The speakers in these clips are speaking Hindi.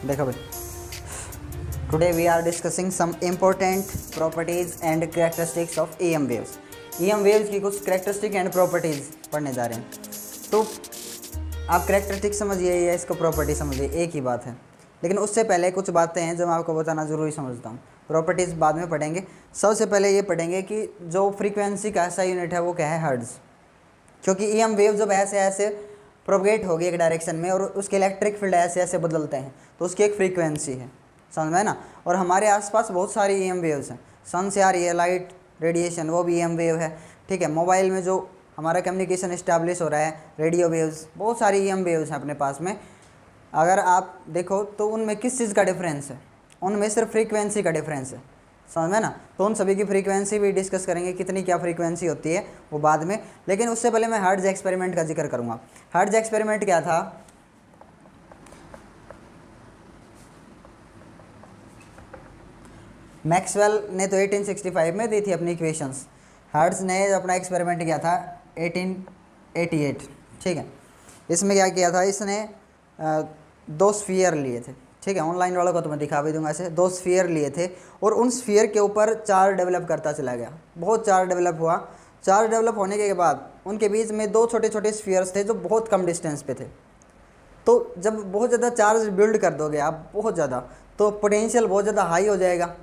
देखो भाई, today we are discussing some important properties and characteristics of EM waves. EM waves की कुछ कैरेक्टरिस्टिक एंड प्रॉपर्टीज़ पढ़ने जा रहे हैं। तो आप कैरेक्टरिस्टिक समझिए या इसको प्रॉपर्टी समझिए, एक ही बात है। लेकिन उससे पहले कुछ बातें हैं जो मैं आपको बताना ज़रूरी समझता हूँ। प्रॉपर्टीज़ बाद में पढ़ेंगे। सबसे पहले ये पढ़ेंगे कि जो फ्रीक्वेंसी का ऐसा यूनिट है वो क्या है, हर्ट्ज़। क्योंकि EM वेव जब ऐसे ऐसे प्रोपगेट होगी एक डायरेक्शन में और उसके इलेक्ट्रिक फील्ड ऐसे ऐसे बदलते हैं तो उसकी एक फ्रीक्वेंसी है, समझ में ना। और हमारे आसपास बहुत सारी EM वेव्स हैं। सन से आ रही है लाइट रेडिएशन, वो भी EM वेव है, ठीक है। मोबाइल में जो हमारा कम्युनिकेशन इस्टेब्लिश हो रहा है, रेडियो वेव्स, बहुत सारी EM वेव्स हैं अपने पास में। अगर आप देखो तो उनमें किस चीज़ का डिफरेंस है, उनमें सिर्फ फ्रीक्वेंसी का डिफरेंस है, समझ में ना। तो उन सभी की फ्रीक्वेंसी भी डिस्कस करेंगे, कितनी क्या फ्रीक्वेंसी होती है वो बाद में। लेकिन उससे पहले मैं हर्ट्ज़ एक्सपेरिमेंट का जिक्र करूँगा। हर्ट्ज़ एक्सपेरिमेंट क्या था, मैक्सवेल ने तो 1865 में दी थी अपनी इक्वेशंस। हर्ट्ज़ ने अपना एक्सपेरिमेंट किया था 1888, ठीक है। इसमें क्या किया था, इसने दो स्फीयर लिए थे, ठीक है। ऑनलाइन वालों को तो मैं दिखा भी दूंगा ऐसे। दो स्फीयर लिए थे और उन स्फीयर के ऊपर चार्ज डेवलप करता चला गया। बहुत चार्ज डेवलप हुआ। चार्ज डेवलप होने के बाद उनके बीच में दो छोटे छोटे स्फीयर्स थे जो बहुत कम डिस्टेंस पे थे। तो जब बहुत ज़्यादा चार्ज बिल्ड कर दोगे आप, बहुत ज़्यादा, तो पोटेंशियल बहुत ज़्यादा हाई हो जाएगा,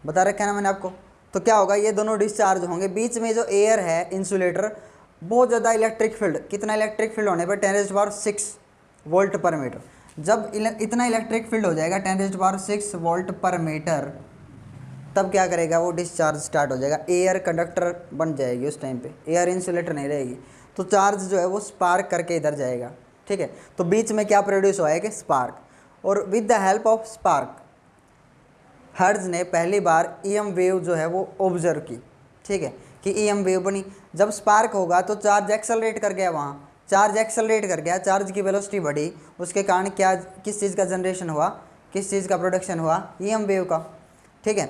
बता रखा है ना मैंने आपको। तो क्या होगा, ये दोनों डिस्चार्ज होंगे। बीच में जो एयर है, इंसुलेटर, बहुत ज़्यादा इलेक्ट्रिक फील्ड, कितना इलेक्ट्रिक फील्ड होने पर 10⁻⁶ वोल्ट पर मीटर। जब इतना इलेक्ट्रिक फील्ड हो जाएगा 10⁻⁶ वोल्ट पर मीटर, तब क्या करेगा, वो डिस्चार्ज स्टार्ट हो जाएगा। एयर कंडक्टर बन जाएगी उस टाइम पे, एयर इंसुलेटर नहीं रहेगी। तो चार्ज जो है वो स्पार्क करके इधर जाएगा, ठीक है। तो बीच में क्या प्रोड्यूस हुआ है कि स्पार्क, और with the help of spark hertz ने पहली बार EM वेव जो है वो ऑब्जर्व की, ठीक है, कि EM वेव बनी। जब स्पार्क होगा तो चार्ज एक्सेलरेट कर गया, वहाँ चार्ज एक्सेलरेट कर गया, चार्ज की वेलोसिटी बढ़ी, उसके कारण क्या, किस चीज़ का जनरेशन हुआ, किस चीज़ का प्रोडक्शन हुआ, EM वेव का, ठीक है।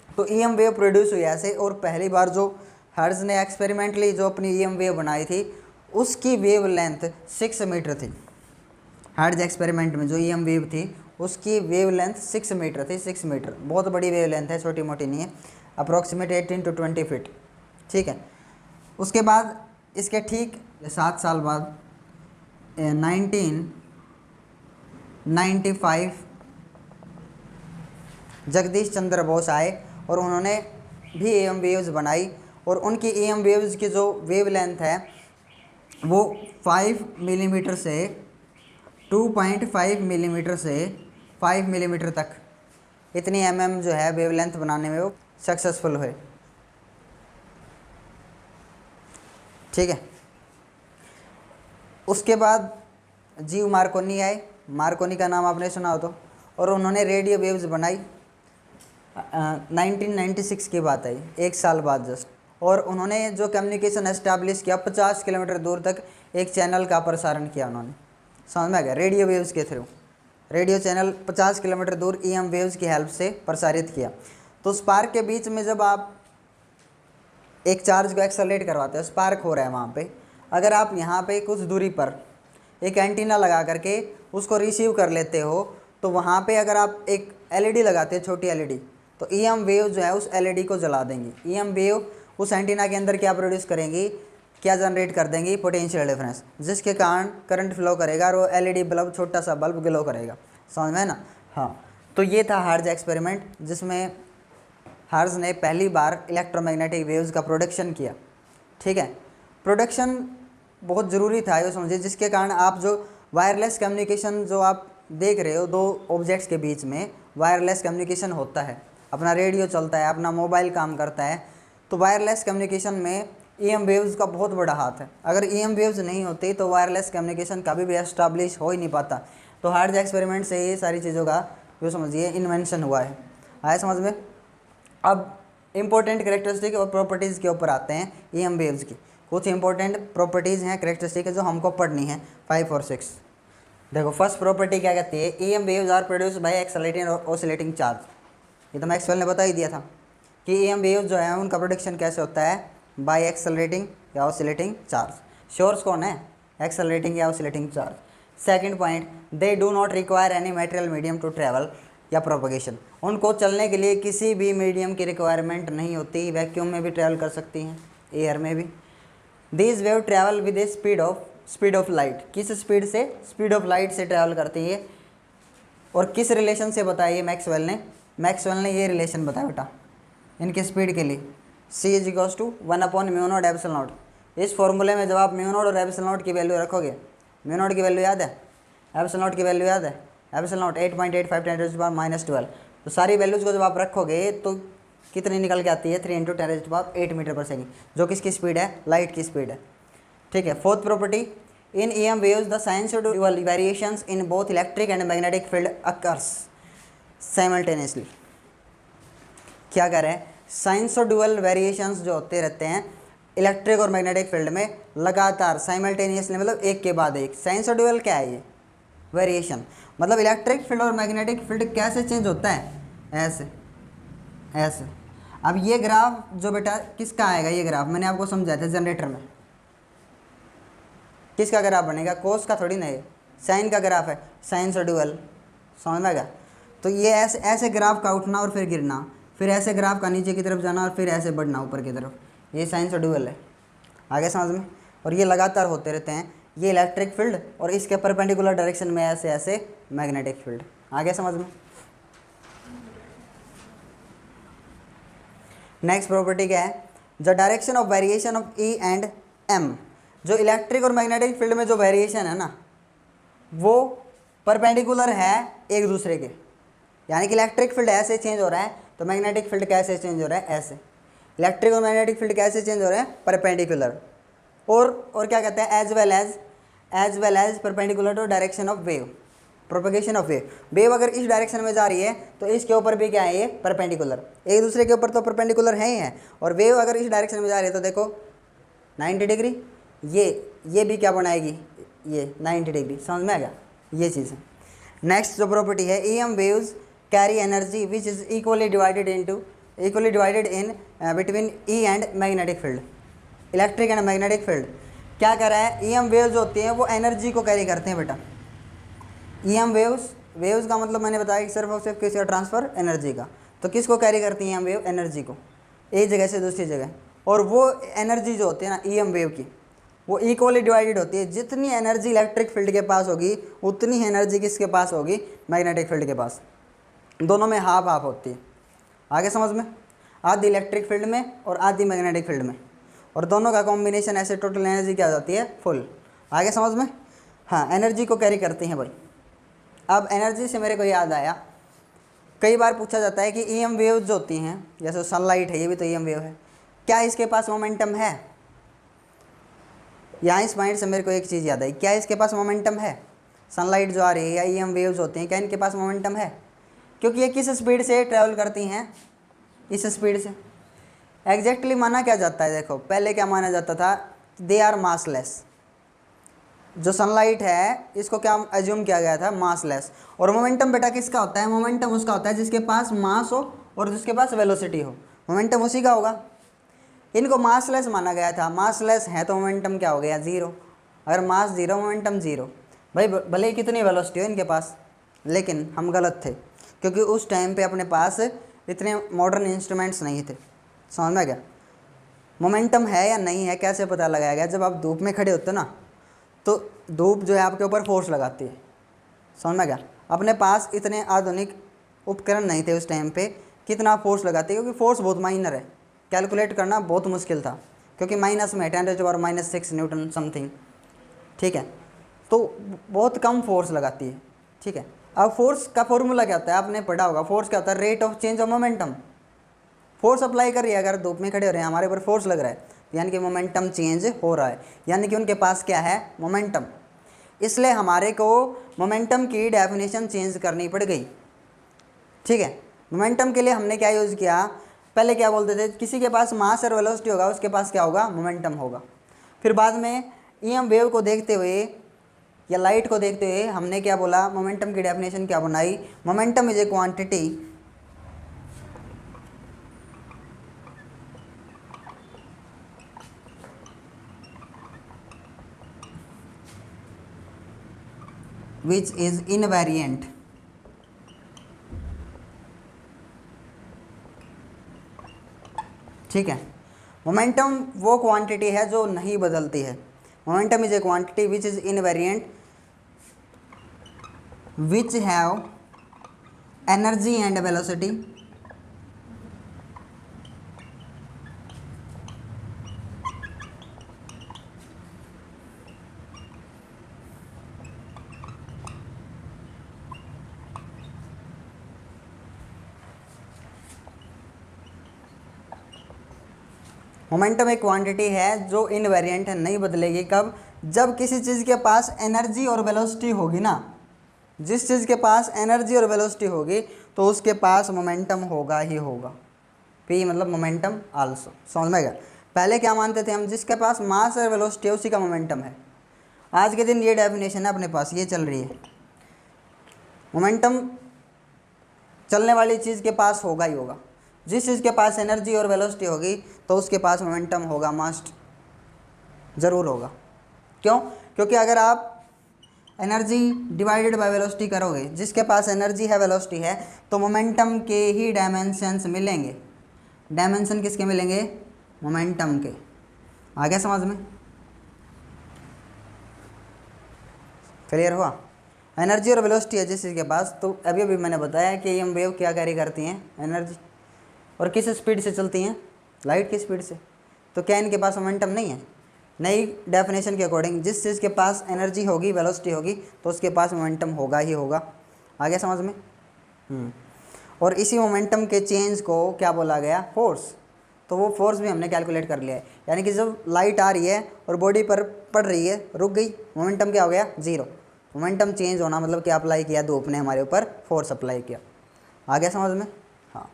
तो EM वेव प्रोड्यूस हुई ऐसे। और पहली बार जो हर्ट्ज़ ने एक्सपेरिमेंटली जो अपनी EM वेव बनाई थी उसकी वेव लेंथ 6 मीटर थी। हर्ट्ज़ एक्सपेरिमेंट में जो EM वेव थी उसकी वेव लेंथ 6 मीटर थी। 6 मीटर बहुत बड़ी वेव लेंथ है, छोटी मोटी नहीं है। अप्रॉक्सीमेट 18 to 20 फीट, ठीक है। उसके बाद इसके ठीक 7 साल बाद 1995 जगदीश चंद्र बोस आए और उन्होंने भी EM वेव्स बनाई। और उनकी EM वेव्स की जो वेव लेंथ है वो 5 मिलीमीटर से 2.5 मिलीमीटर से 5 मिलीमीटर तक, इतनी mm जो है वेव लेंथ बनाने में वो सक्सेसफुल हुए, ठीक है। उसके बाद जीव मार्कोनी आए, मार्कोनी का नाम आपने सुना हो तो, और उन्होंने रेडियो वेव्स बनाई। 1996 की बात आई, 1 साल बाद जस्ट। और उन्होंने जो कम्युनिकेशन एस्टैब्लिश किया, 50 किलोमीटर दूर तक एक चैनल का प्रसारण किया उन्होंने, समझ में आ गया, रेडियो वेव्स के थ्रू। रेडियो चैनल 50 किलोमीटर दूर EM वेव्स की हेल्प से प्रसारित किया। तो स्पार्क के बीच में जब आप एक चार्ज को एक्सेलरेट करवाते हो, स्पार्क हो रहा है वहाँ पे, अगर आप यहाँ पे कुछ दूरी पर एक एंटीना लगा करके उसको रिसीव कर लेते हो, तो वहाँ पे अगर आप एक LED लगाते हो, छोटी LED, तो EM वेव जो है उस LED को जला देंगी। EM वेव उस एंटीना के अंदर क्या प्रोड्यूस करेंगी, क्या जनरेट कर देंगी, पोटेंशियल डिफरेंस, जिसके कारण करंट फ्लो करेगा और वो LED बल्ब, छोटा सा बल्ब ग्लो करेगा, समझ में ना। हाँ, तो ये था हर्ट्ज़ एक्सपेरिमेंट जिसमें हर्ट्ज़ ने पहली बार इलेक्ट्रोमैग्नेटिक वेव्स का प्रोडक्शन किया, ठीक है। प्रोडक्शन बहुत ज़रूरी था ये समझिए, जिसके कारण आप जो वायरलेस कम्युनिकेशन जो आप देख रहे हो, दो ऑब्जेक्ट्स के बीच में वायरलेस कम्युनिकेशन होता है, अपना रेडियो चलता है, अपना मोबाइल काम करता है, तो वायरलेस कम्युनिकेशन में EM वेव्स का बहुत बड़ा हाथ है। अगर EM वेव्स नहीं होती तो वायरलेस कम्युनिकेशन कभी भी एस्टैब्लिश हो ही नहीं पाता। तो हर्ट्ज़ एक्सपेरिमेंट से ये सारी चीज़ों का जो समझिए इन्वेंशन हुआ है, आया समझ में। अब इम्पोर्टेंट कैरेक्टरिस्टिक और प्रॉपर्टीज़ के ऊपर आते हैं EM वेव्स की। कुछ इंपॉर्टेंट प्रॉपर्टीज़ हैं, कैरेक्टरिस्टिक है जो हमको पढ़नी है, 5 और 6। देखो, फर्स्ट प्रॉपर्टी क्या कहती है, EM waves are produce by accelerating और ऑसिलेटिंग चार्ज। ये तो मैक्सवेल ने बता ही दिया था कि EM वेव जो है उनका प्रोडक्शन कैसे होता है, बाय एक्सेलरेटिंग या ऑसिलेटिंग चार्ज। सोर्स कौन है, एक्सेलरेटिंग या oscillating charge. Second point, they do not require any material medium to travel या प्रोपगेशन, उनको चलने के लिए किसी भी मीडियम की रिक्वायरमेंट नहीं होती, वैक्यूम में भी ट्रैवल कर सकती हैं, एयर में भी। These wave travel with A speed of light, किस स्पीड से? स्पीड ऑफ लाइट से ट्रैवल करती है। और किस रिलेशन से बताया ये मैक्सवेल ने ये रिलेशन बताया बेटा इनके स्पीड के लिए, c is equals to 1/μ0 epsilon naught. इस फॉर्मूले में जब आप μ0 और एप्सिलॉन नॉट की वैल्यू रखोगे, μ0 की वैल्यू याद है, एप्सिलॉन नॉट की वैल्यू याद है, एप्सिलॉन नॉट 8.85 × 10⁻12, तो सारी वैल्यूज़ को जब आप रखोगे तो कितनी निकल के आती है? 3 × 10⁸ मीटर पर सेकेंड, जो किसकी स्पीड है? लाइट की स्पीड है। ठीक है। Fourth property, in EM waves the sinusoidal variations in both electric and magnetic field occurs simultaneously। क्या कह रहे हैं? साइनसोडुअल वेरिएशंस जो होते रहते हैं इलेक्ट्रिक और मैग्नेटिक फील्ड में लगातार साइमल्टेनियसली, मतलब एक के बाद एक। साइनसोडुअल क्या है? ये वेरिएशन मतलब इलेक्ट्रिक फील्ड और मैग्नेटिक फील्ड कैसे चेंज होता है? ऐसे ऐसे। अब ये ग्राफ जो बेटा किसका आएगा? ये ग्राफ मैंने आपको समझाया था जनरेटर में, किसका ग्राफ बनेगा? कोस का थोड़ी ना, ये साइन का ग्राफ है, साइनसोडुअल, समझ में आएगा? तो ये ऐसे ऐसे ग्राफ का उठना और फिर गिरना, फिर ऐसे ग्राफ का नीचे की तरफ जाना और फिर ऐसे बढ़ना ऊपर की तरफ, ये साइनसोडुअल है। आगे समझ में? और ये लगातार होते रहते हैं, ये इलेक्ट्रिक फील्ड और इसके परपेंडिकुलर डायरेक्शन में ऐसे ऐसे मैग्नेटिक फील्ड। आगे समझ में? नेक्स्ट प्रॉपर्टी क्या है? The direction of variation of E and M, जो इलेक्ट्रिक और मैग्नेटिक फील्ड में जो वेरिएशन है ना, वो परपेंडिकुलर है एक दूसरे के। यानी कि इलेक्ट्रिक फील्ड ऐसे चेंज हो रहा है तो मैग्नेटिक फील्ड कैसे चेंज हो रहा है? ऐसे। इलेक्ट्रिक और मैग्नेटिक फील्ड कैसे चेंज हो रहे हैं? परपेंडिकुलर। और क्या कहते हैं? As well as perpendicular to direction of wave, propagation of wave. Wave अगर इस डायरेक्शन में जा रही है तो इसके ऊपर भी क्या है? ये परपेंडिकुलर, एक दूसरे के ऊपर तो परपेंडिकुलर है ही है। और वेव अगर इस डायरेक्शन में जा रही है तो देखो 90 डिग्री, ये भी क्या बनाएगी? ये 90 डिग्री। समझ में आ गया? ये चीज़ है। नेक्स्ट जो प्रॉपर्टी है, EM waves carry energy which is equally divided in between E and magnetic field, electric and magnetic field. क्या कर रहा है? EM वेव्स जो होती हैं वो एनर्जी को कैरी करते हैं बेटा। EM वेव्स का मतलब मैंने बताया कि सिर्फ और सिर्फ किसका? ट्रांसफ़र एनर्जी का। तो किसको कैरी करती हैं EM वेव? एनर्जी को, एक जगह से दूसरी जगह। और वो एनर्जी जो होती है ना EM वेव की, वो इक्वली डिवाइडेड होती है। जितनी एनर्जी इलेक्ट्रिक फील्ड के पास होगी उतनी ही एनर्जी किसके पास होगी? मैग्नेटिक फील्ड के पास। दोनों में हाफ हाफ होती है। आगे समझ में? आधी इलेक्ट्रिक फील्ड में और आधी मैग्नेटिक फील्ड में, और दोनों का कॉम्बिनेशन ऐसे टोटल एनर्जी क्या जाती है? फुल। आगे समझ में? हाँ, एनर्जी को कैरी करती हैं भाई। अब एनर्जी से मेरे को याद आया, कई बार पूछा जाता है कि EM वेव्स जो होती हैं, जैसे सनलाइट है, ये भी तो EM वेव है, क्या इसके पास मोमेंटम है? यहाँ इस पॉइंट से मेरे को एक चीज़ याद आई, क्या इसके पास मोमेंटम है? सनलाइट जो आ रही है या EM वेव्स होती हैं, क्या इनके पास मोमेंटम है? क्योंकि ये किस स्पीड से ट्रैवल करती हैं? इस स्पीड से। एग्जैक्टली माना क्या जाता है? देखो, पहले क्या माना जाता था? They are massless. जो सनलाइट है इसको क्या एज्यूम किया गया था? मासलेस। और मोमेंटम बेटा किसका होता है? मोमेंटम उसका होता है जिसके पास मास हो और जिसके पास वेलोसिटी हो, मोमेंटम उसी का होगा। इनको मासलेस माना गया था। मासलेस है तो मोमेंटम क्या हो गया? ज़ीरो। अगर मास ज़ीरो, मोमेंटम ज़ीरो। भाई भले ही कितनी वेलोसिटी हो इनके पास, लेकिन हम गलत थे, क्योंकि उस टाइम पे अपने पास इतने मॉडर्न इंस्ट्रूमेंट्स नहीं थे। समझ में गया? मोमेंटम है या नहीं है कैसे पता लगाया गया? जब आप धूप में खड़े होते ना, तो धूप जो है आपके ऊपर फोर्स लगाती है। समझ में गया? अपने पास इतने आधुनिक उपकरण नहीं थे उस टाइम पे, कितना फोर्स लगाती है, क्योंकि फोर्स बहुत माइनर है, कैलकुलेट करना बहुत मुश्किल था, क्योंकि माइनस में 10⁻⁻6 न्यूटन समथिंग। ठीक है, तो बहुत कम फोर्स लगाती है। ठीक है, अब फोर्स का फॉर्मूला क्या होता है? आपने पढ़ा होगा, फोर्स क्या होता है? Rate of change of momentum. Force apply कर रही है, अगर धूप में खड़े हो रहे हैं, हमारे ऊपर फोर्स लग रहा है, यानी कि मोमेंटम चेंज हो रहा है, यानी कि उनके पास क्या है? मोमेंटम। इसलिए हमारे को मोमेंटम की डेफिनेशन चेंज करनी पड़ गई। ठीक है, मोमेंटम के लिए हमने क्या यूज़ किया? पहले क्या बोलते थे? किसी के पास मास और वेलोसिटी होगा, उसके पास क्या होगा? मोमेंटम होगा। फिर बाद में EM वेव को देखते हुए या लाइट को देखते हुए हमने क्या बोला? मोमेंटम की डेफिनेशन क्या बनाई? Momentum is a quantity which is invariant, ठीक है। मोमेंटम वो क्वांटिटी है जो नहीं बदलती है। Momentum is a quantity which is invariant which have energy and velocity momentum एक क्वांटिटी है जो इनवेरिएंट है, नहीं बदलेगी। कब? जब किसी चीज़ के पास एनर्जी और वेलोसिटी होगी ना, जिस चीज़ के पास एनर्जी और वेलोसिटी होगी तो उसके पास मोमेंटम होगा ही होगा। पी मतलब मोमेंटम आल्सो, समझ में गया। पहले क्या मानते थे हम, जिसके पास मास और वेलोसिटी है उसी का मोमेंटम है। आज के दिन ये डेफिनेशन है अपने पास, ये चल रही है। मोमेंटम चलने वाली चीज़ के पास होगा ही होगा। जिस चीज़ के पास एनर्जी और वेलोसिटी होगी तो उसके पास मोमेंटम होगा, मस्ट ज़रूर होगा। क्यों? क्योंकि अगर आप एनर्जी डिवाइडेड बाय वेलोसिटी करोगे, जिसके पास एनर्जी है वेलोसिटी है, तो मोमेंटम के ही डायमेंशंस मिलेंगे। डायमेंशन किसके मिलेंगे? मोमेंटम के। आ गया समझ में? क्लियर हुआ? एनर्जी और वेलोसिटी है जिस चीज़ के पास, तो अभी अभी मैंने बताया कि एम वेव क्या कैरी करती हैं? एनर्जी। और किस स्पीड से चलती हैं? लाइट की स्पीड से। तो क्या इनके पास मोमेंटम नहीं है? नई डेफिनेशन के अकॉर्डिंग जिस चीज़ के पास एनर्जी होगी, वेलोसिटी होगी, तो उसके पास मोमेंटम होगा ही होगा। आ गया समझ में? और इसी मोमेंटम के चेंज को क्या बोला गया? फोर्स। तो वो फोर्स भी हमने कैलकुलेट कर लिया है। यानी कि जब लाइट आ रही है और बॉडी पर पड़ रही है, रुक गई, मोमेंटम क्या हो गया? ज़ीरो। मोमेंटम चेंज होना मतलब क्या अप्लाई किया? धूप ने हमारे ऊपर फोर्स अप्लाई किया। आ गया समझ में? हाँ।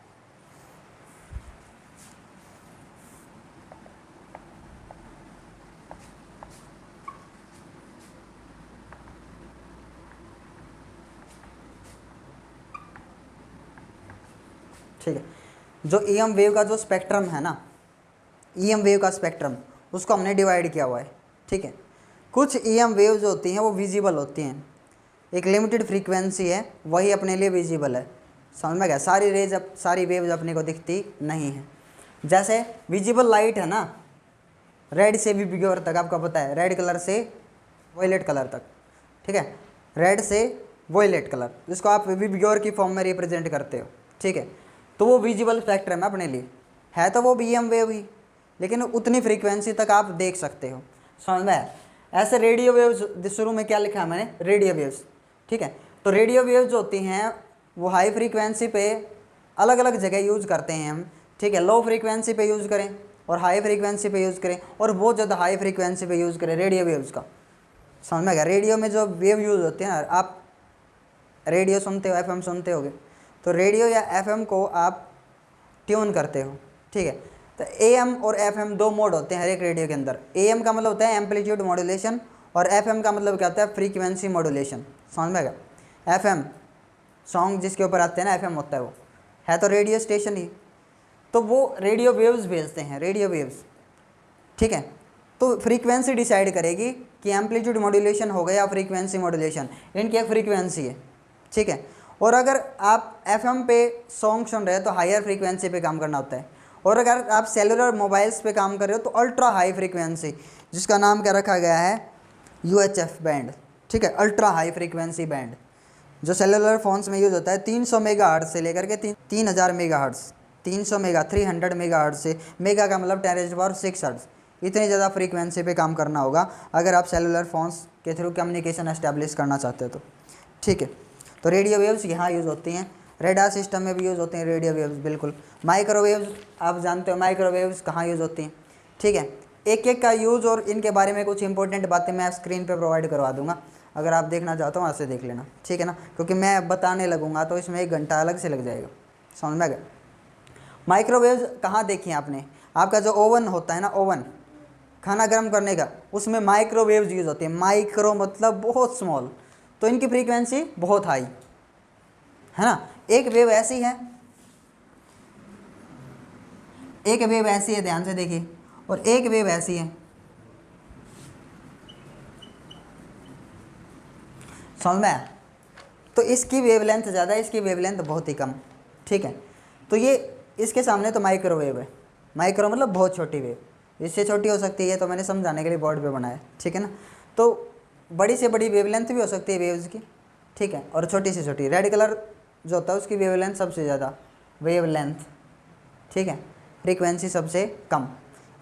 ठीक है। जो ईएम वेव का जो स्पेक्ट्रम है ना, ईएम वेव का स्पेक्ट्रम, उसको हमने डिवाइड किया हुआ है। ठीक है। कुछ ईएम वेव जो होती हैं वो विजिबल होती हैं, एक लिमिटेड फ्रीक्वेंसी है वही अपने लिए विजिबल है। समझ में गया? सारी रेज सारी वेव्स अपने को दिखती नहीं है। जैसे विजिबल लाइट है ना, रेड से भी बिग्योर तक, आपको पता है, रेड कलर से वॉयलेट कलर तक। ठीक है। रेड से वॉयलेट कलर, जिसको आप बिग्योर की फॉर्म में रिप्रेजेंट करते हो। ठीक है। तो वो विजिबल स्पेक्ट्रम है अपने लिए, है तो वो ईएम वेव ही, लेकिन उतनी फ्रीक्वेंसी तक आप देख सकते हो। समझ में आया? ऐसे रेडियो वेव्स, शुरू में क्या लिखा है मैंने? Radio waves. ठीक है। तो रेडियो वेव्स जो होती हैं वो हाई फ्रीक्वेंसी पे अलग अलग जगह यूज़ करते हैं हम। ठीक है। लो फ्रीक्वेंसी पे यूज़ करें और हाई फ्रीक्वेंसी पे यूज़ करें, और बहुत ज़्यादा हाई फ्रीक्वेंसी पे यूज़ करें रेडियो वेव्स का। समझ में गया? रेडियो में जो वेव यूज़ होते हैं ना, आप रेडियो सुनते हो, एफएम सुनते होगे, तो रेडियो या एफएम को आप ट्यून करते हो। ठीक है। तो एएम और एफएम दो मोड होते हैं हर एक रेडियो के अंदर। एएम का मतलब होता है एम्पलीट्यूड मॉड्यूलेशन, और एफएम का मतलब क्या होता है? Frequency modulation. समझ में गया? एफएम सॉन्ग जिसके ऊपर आते हैं ना, एफएम होता है, वो है तो रेडियो स्टेशन ही, तो वो रेडियो वेव्स भेजते हैं, रेडियो वेव्स। ठीक है। तो फ्रीक्वेंसी डिसाइड करेगी कि एम्पलीट्यूड मॉड्यूलेशन हो गया या फ्रीक्वेंसी मॉड्यूलेशन, इनकी एक फ्रीक्वेंसी है। ठीक है। और अगर आप एफएम पे सॉन्ग सुन रहे हो तो हायर फ्रीक्वेंसी पे काम करना होता है, और अगर आप सेलुलर मोबाइल्स पे काम कर रहे हो तो अल्ट्रा हाई फ्रीक्वेंसी, जिसका नाम क्या रखा गया है? UHF band. ठीक है। अल्ट्रा हाई फ्रीक्वेंसी बैंड जो सेलुलर फ़ोन्स में यूज़ होता है, 300 मेगाहर्ट्ज़ से लेकर के 3000 मेगाहर्ट्ज़, 300 मेगा 300 मेगाहर्ट्ज़ से, मेगा का मतलब 10⁻6 हर्ट्ज़, इतनी ज़्यादा फ्रीक्वेंसी पे काम करना होगा अगर आप सेलुलर फ़ोन्स के थ्रू कम्युनिकेशन एस्टेब्लिश करना चाहते हो तो। ठीक है। तो रेडियो वेव्स यहाँ यूज़ होती हैं, रेडार सिस्टम में भी यूज़ होते हैं रेडियो वेव्स, बिल्कुल। माइक्रोवेव्स आप जानते हो, माइक्रोवेव्स कहाँ यूज़ होती हैं। ठीक है। एक एक का यूज़ और इनके बारे में कुछ इंपॉर्टेंट बातें मैं स्क्रीन पे प्रोवाइड करवा दूंगा, अगर आप देखना चाहते हो वहाँ से देख लेना। ठीक है ना? क्योंकि मैं बताने लगूंगा तो इसमें 1 घंटा अलग से लग जाएगा। समझ में आ गया? माइक्रोवेव्स कहाँ देखी आपने? आपका जो ओवन होता है ना, ओवन खाना गर्म करने का, उसमें माइक्रोवेव्स यूज़ होती है। माइक्रो मतलब बहुत स्मॉल, तो इनकी फ्रीक्वेंसी बहुत हाई है ना। एक वेव ऐसी है, एक वेव ऐसी है, ध्यान से देखिए, और एक वेव ऐसी है। समझ में आया। तो इसकी वेवलेंथ ज़्यादा है, इसकी वेवलेंथ बहुत ही कम, ठीक है। तो ये इसके सामने तो माइक्रोवेव है, माइक्रो मतलब बहुत छोटी वेव, इससे छोटी हो सकती है, तो मैंने समझाने के लिए बोर्ड पे बनाया, ठीक है ना। तो बड़ी से बड़ी वेवलेंथ भी हो सकती है वेव्स की, ठीक है, और छोटी से छोटी। रेड कलर जो होता है उसकी वेवलेंथ सबसे ज़्यादा, वेवलेंथ, ठीक है, फ्रीक्वेंसी सबसे कम,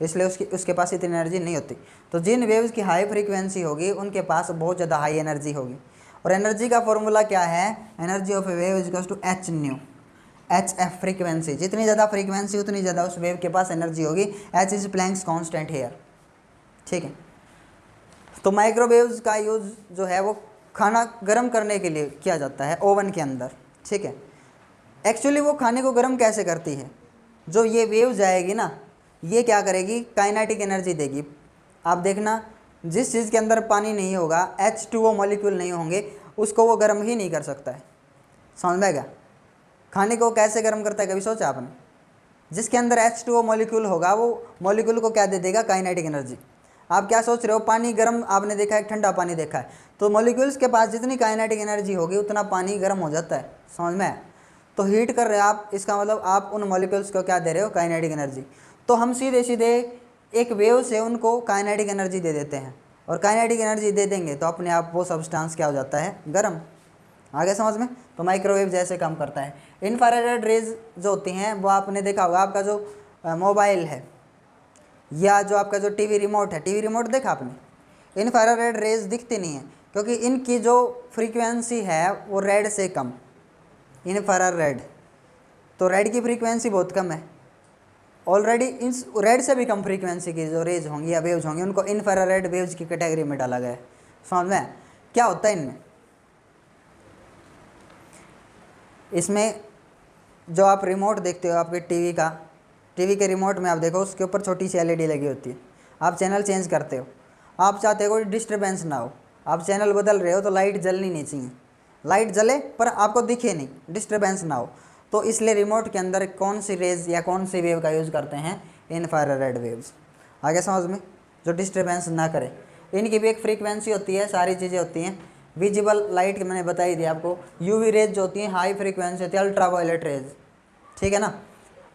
इसलिए उसके पास इतनी एनर्जी नहीं होती। तो जिन वेव्स की हाई फ्रीक्वेंसी होगी उनके पास बहुत ज़्यादा हाई एनर्जी होगी। और एनर्जी का फॉर्मूला क्या है, energy of a wave is equals to H nu, H F frequency, जितनी ज़्यादा फ्रीक्वेंसी उतनी ज़्यादा उस वेव के पास एनर्जी होगी। H is Planck's constant here, ठीक है। तो माइक्रोवेव्स का यूज़ जो है वो खाना गर्म करने के लिए किया जाता है ओवन के अंदर, ठीक है। एक्चुअली वो खाने को गर्म कैसे करती है, जो ये वेव जाएगी ना, ये क्या करेगी, काइनेटिक एनर्जी देगी। आप देखना, जिस चीज़ के अंदर पानी नहीं होगा, H2O मॉलिक्यूल नहीं होंगे, उसको वो गर्म ही नहीं कर सकता है। समझ में आएगा। खाने को कैसे गर्म करता है, कभी सोचा आपने? जिसके अंदर H2O मॉलिक्यूल होगा वो मॉलिक्यूल को क्या दे देगा, काइनेटिक एनर्जी। आप क्या सोच रहे हो, पानी गर्म आपने देखा है, ठंडा पानी देखा है, तो मॉलिक्यूल्स के पास जितनी काइनेटिक एनर्जी होगी उतना पानी गर्म हो जाता है। समझ में आया। तो हीट कर रहे हैं आप, इसका मतलब आप उन मॉलिक्यूल्स को क्या दे रहे हो, काइनेटिक एनर्जी। तो हम सीधे सीधे एक वेव से उनको काइनेटिक एनर्जी दे देते हैं, और काइनेटिक एनर्जी दे देंगे तो अपने आप वो सब्सटेंस क्या हो जाता है, गर्म। आगे समझ में। तो माइक्रोवेव जैसे काम करता है। इंफ्रारेड रेज जो होती हैं वो आपने देखा होगा, आपका जो मोबाइल है या जो आपका जो टीवी रिमोट है, टीवी रिमोट देखा आपने, इंफ्रारेड रेज दिखती नहीं है क्योंकि इनकी जो फ्रीक्वेंसी है वो रेड से कम, इंफ्रारेड। तो रेड की फ्रीक्वेंसी बहुत कम है ऑलरेडी, इन रेड से भी कम फ्रीक्वेंसी की जो रेज होंगी या वेव्स होंगी उनको इंफ्रारेड वेव्स की कैटेगरी में डाला गया है। समझ में क्या होता है इनमें, इसमें जो आप रिमोट देखते हो आपके टीवी का, टीवी के रिमोट में आप देखो उसके ऊपर छोटी सी एलईडी लगी होती है। आप चैनल चेंज करते हो, आप चाहते हो कोई डिस्टर्बेंस ना हो, आप चैनल बदल रहे हो तो लाइट जलनी नहीं चाहिए, लाइट जले पर आपको दिखे नहीं, डिस्टर्बेंस ना हो। तो इसलिए रिमोट के अंदर कौन सी रेज या कौन सी वेव का यूज़ करते हैं, इंफ्रारेड वेव्स। आगे समझ में, जो डिस्टर्बेंस ना करे। इनकी भी एक फ्रीक्वेंसी होती है, सारी चीज़ें होती हैं। विजिबल लाइट की मैंने बताई थी आपको, यूवी रेज जो होती हैं हाई फ्रीक्वेंसी होती है, अल्ट्रावायलेट रेज, ठीक है ना।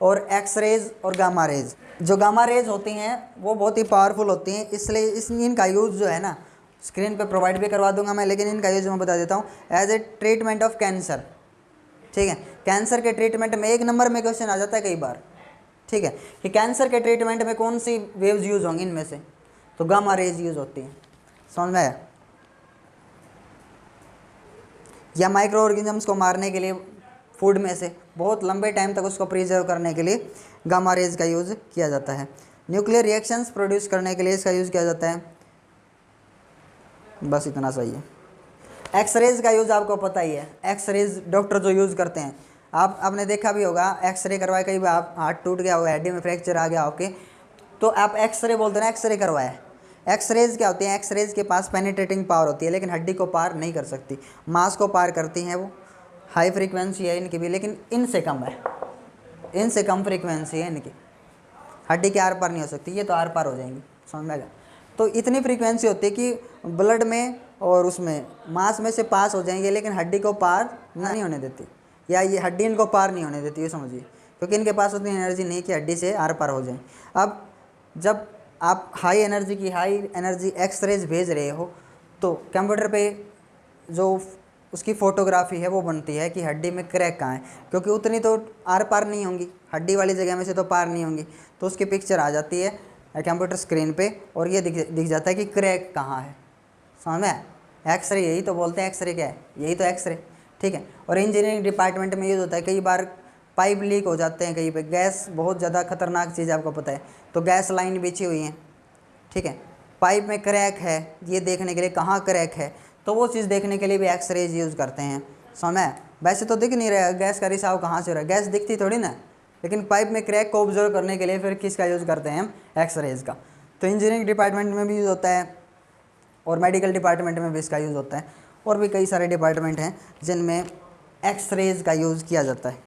और एक्स रेज और गामा रेज, जो गामा रेज होती हैं वो बहुत ही पावरफुल होती हैं, इसलिए इनका यूज़ जो है ना स्क्रीन पे प्रोवाइड भी करवा दूंगा मैं, लेकिन इनका यूज़ मैं बता देता हूँ। As a treatment of cancer, ठीक है। कैंसर के ट्रीटमेंट में एक नंबर में क्वेश्चन आ जाता है कई बार, ठीक है, कि कैंसर के ट्रीटमेंट में कौन सी वेव्स यूज़ होंगी इनमें से, तो गामा रेज यूज़ होती हैं। समझ में आया। या माइक्रो ऑर्गेनिजम्स को मारने के लिए फूड में से बहुत लंबे टाइम तक उसको प्रिजर्व करने के लिए गामा रेज का यूज़ किया जाता है। न्यूक्लियर रिएक्शंस प्रोड्यूस करने के लिए इसका यूज़ किया जाता है। बस इतना सही है। एक्स रेज का यूज़ आपको पता ही है, एक्स रेज डॉक्टर जो यूज़ करते हैं, आपने देखा भी होगा, एक्सरे करवाए कई बार, आप हाथ टूट गया हो, हड्डी में फ्रैक्चर आ गया ओके, तो आप एक्सरे बोलते हैं ना, एक्सरे करवाया। एक्सरेज क्या होती हैं, एक्सरेज के पास पेनिट्रेटिंग पावर होती है लेकिन हड्डी को पार नहीं कर सकती, मांस को पार करती हैं वो। हाई फ्रीक्वेंसी है इनकी भी लेकिन इनसे कम है, इनसे कम फ्रीक्वेंसी है इनकी, हड्डी के आर पार नहीं हो सकती, ये तो आर पार हो जाएंगी। समझ में आ गया। तो इतनी फ्रीक्वेंसी होती है कि ब्लड में और उसमें मांस में से पास हो जाएंगे लेकिन हड्डी को पार नहीं होने देती, या ये हड्डी इनको पार नहीं होने देती, ये समझिए, क्योंकि इनके पास उतनी एनर्जी नहीं कि हड्डी से आर पार हो जाए। अब जब आप हाई एनर्जी एक्स रेज भेज रहे हो तो कंप्यूटर पे जो उसकी फ़ोटोग्राफी है वो बनती है कि हड्डी में क्रैक कहाँ है, क्योंकि उतनी तो आर पार नहीं होंगी, हड्डी वाली जगह में से तो पार नहीं होंगी, तो उसकी पिक्चर आ जाती है कंप्यूटर स्क्रीन पे और ये दिख जाता है कि क्रैक कहाँ है। समझ में, एक्सरे, यही तो बोलते हैं एक्सरे क्या है, यही तो एक्सरे, ठीक है। और इंजीनियरिंग डिपार्टमेंट में यूज़ होता है, कई बार पाइप लीक हो जाते हैं कहीं पे, गैस बहुत ज़्यादा खतरनाक चीज़ आपको पता है, तो गैस लाइन बिछी हुई है, ठीक है, पाइप में क्रैक है, ये देखने के लिए कहाँ क्रैक है, तो वो चीज़ देखने के लिए भी एक्सरेज यूज़ करते हैं। समय वैसे तो दिख नहीं रहा गैस का रिसाव कहाँ से हो रहा है, गैस दिखती थोड़ी ना, लेकिन पाइप में क्रैक को ऑब्जर्व करने के लिए फिर किसका यूज़ करते हैं हम, एक्सरेज का। तो इंजीनियरिंग डिपार्टमेंट में भी यूज़ होता है और मेडिकल डिपार्टमेंट में भी इसका यूज़ होता है, और भी कई सारे डिपार्टमेंट हैं जिनमें एक्सरेज का यूज़ किया जाता है।